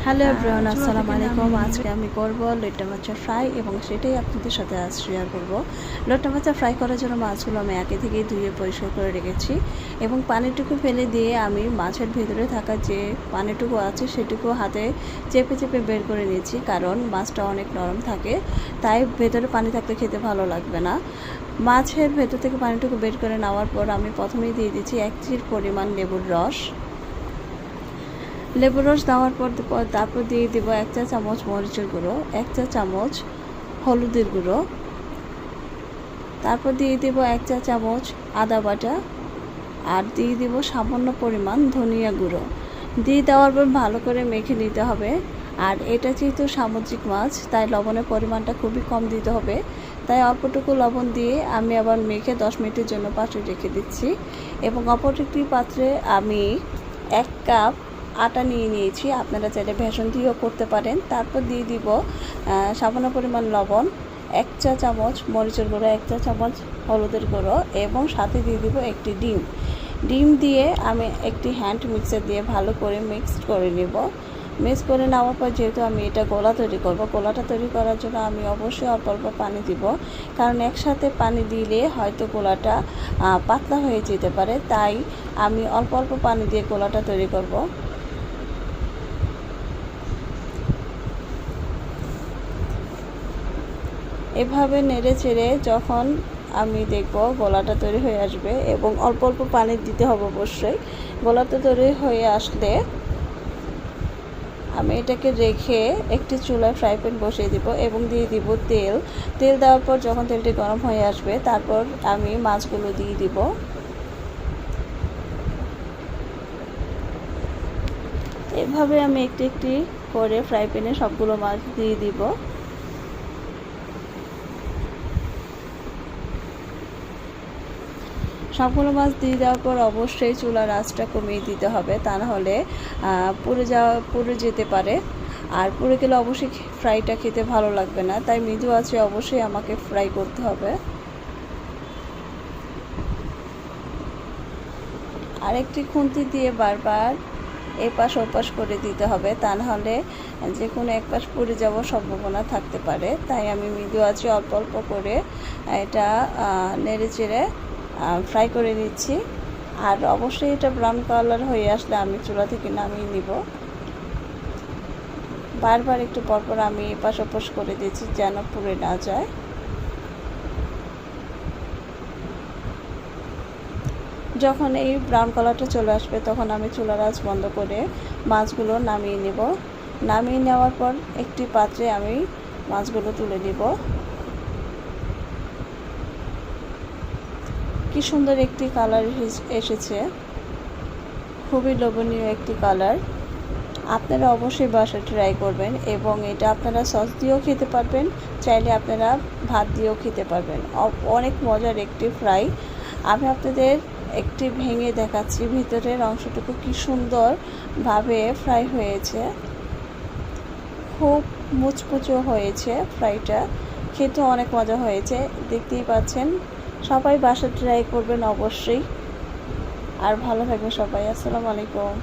Hello everyone, আসসালামু আলাইকুম। আজকে আমি করব লইট্টা মাছের ফ্রাই এবং সেটাই আপনাদের সাথে আজ শেয়ার করব। লইট্টা মাছের ফ্রাই করার জন্য মাছগুলো আমি আগে থেকেই ধুয়ে পরিষ্কার করে রেখেছি এবং পানিটুকু ফেলে দিয়ে আমি মাছের ভেতরে থাকা যে পানিটুকু আছে সেটুকু হাতে চেপে চেপে বের করে নিয়েছি, কারণ মাছটা অনেক নরম থাকে, তাই ভেতরে পানি থাকলে খেতে ভালো লাগবে না। মাছের ভেতর থেকে পানিটুকু বের করে নেওয়ার পর আমি প্রথমেই দিয়ে দিচ্ছি 1 চির পরিমাণ লেবুর রস। লেবুর রস দেওয়ার পর তারপর দিয়ে দেব 1 চা চামচ মরিচের গুঁড়ো, 1 চা চামচ হলুদের গুঁড়ো, তারপর দিয়ে দেব 1 চা চামচ আদা বাটা, আর দিয়ে দেব সামান্য পরিমাণ ধনিয়া গুঁড়ো। দিয়ে দেওয়ার পর ভালো করে মেখে নিতে হবে। আর এটা যেহেতু সামুদ্রিক মাছ, তাই লবণের পরিমাণটা খুবই কম দিতে হবে, তাই অল্পটুকু লবণ দিয়ে আমি আবার মেখে 10 মিনিটের জন্য পাশে রেখে দিচ্ছি। এবং অপর একটি পাত্রে আমি 1 কাপ আটা নিয়ে নিয়েছি, আপনারা চাইলে বেসন দিয়েও করতে পারেন। তারপর দিয়ে দিব সামান্য পরিমাণ লবণ, 1 চা চামচ মরিচের গুঁড়ো, 1 চা চামচ হলুদের গুঁড়ো এবং সাথে দিয়ে দিব একটি ডিম দিয়ে আমি একটি হ্যান্ড মিক্সার দিয়ে ভালো করে মিক্স করে নেব। মিক্স করে নেওয়ার পর যেহেতু আমি এটা গোলা তৈরি করব, গোলাটা তৈরি করার জন্য আমি অবশ্যই অল্প অল্প পানি দিব, কারণ একসাথে পানি দিলে হয়তো গোলাটা পাতলা হয়ে যেতে পারে, তাই আমি অল্প অল্প পানি দিয়ে গোলাটা তৈরি করব। এভাবে নেড়ে চেড়ে যখন আমি দেখব গোলাটা তৈরি হয়ে আসবে, এবং অল্প অল্প পানি দিতে হবে অবশ্যই। গোলাটা তৈরি হয়ে আসলে আমি এটাকে রেখে একটি চুলায় ফ্রাই প্যান বসিয়ে দিব এবং দিয়ে দিব তেল দেওয়ার পর যখন তেলটি গরম হয়ে আসবে, তারপর আমি মাছগুলো দিয়ে দিব। এভাবে আমি একটি একটি করে ফ্রাই প্যানে সবগুলো মাছ দিয়ে দিব। সবগুলো মাছ দিয়ে দেওয়ার পর অবশ্যই চুলার আঁচটা কমিয়ে দিতে হবে, তা নাহলে পুড়ে যেতে পারে। আর পুড়ে গেলে অবশ্যই ফ্রাইটা খেতে ভালো লাগবে না, তাই মৃদু আঁচে অবশ্যই আমাকে ফ্রাই করতে হবে। আর একটি খুন্তি দিয়ে বারবার এপাশ ওপাশ করে দিতে হবে, তা নাহলে যে কোনো এক পাশ পুড়ে যাওয়ার সম্ভাবনা থাকতে পারে। তাই আমি মৃদু আঁচে অল্প অল্প করে এটা নেড়ে চেড়ে ফ্রাই করে নিচ্ছি। আর অবশ্যই এটা ব্রাউন কালার হয়ে আসলে আমি চুলা থেকে নামিয়ে নিব। বারবার একটু পরপর আমি এপাশ ওপাশ করে দিচ্ছি যেন পুড়ে না যায়। যখন এই ব্রাউন কালারটা চলে আসবে, তখন আমি চুলার আঁচ বন্ধ করে মাছগুলো নামিয়ে নেব। নামিয়ে নেওয়ার পর একটি পাত্রে আমি মাছগুলো তুলে নিব। কি সুন্দর একটি কালার এসেছে, খুবই লোভনীয় একটি কালার। আপনারা অবশ্যই বাসায় ট্রাই করবেন এবং এটা আপনারা সস দিয়েও খেতে পারবেন, চাইলে আপনারা ভাত দিয়েও খেতে পারবেন। অনেক মজার একটি ফ্রাই। আমি আপনাদের একটি ভেঙে দেখাচ্ছি, ভিতরের অংশটুকু কি সুন্দরভাবে ফ্রাই হয়েছে, খুব মুচমুচো হয়েছে ফ্রাইটা, খেতে অনেক মজা হয়েছে। দেখতেই পাচ্ছেন, সবাই বাসায় ট্রাই করবেন অবশ্যই। আর ভালো থাকবে সবাই। আসসালামু আলাইকুম।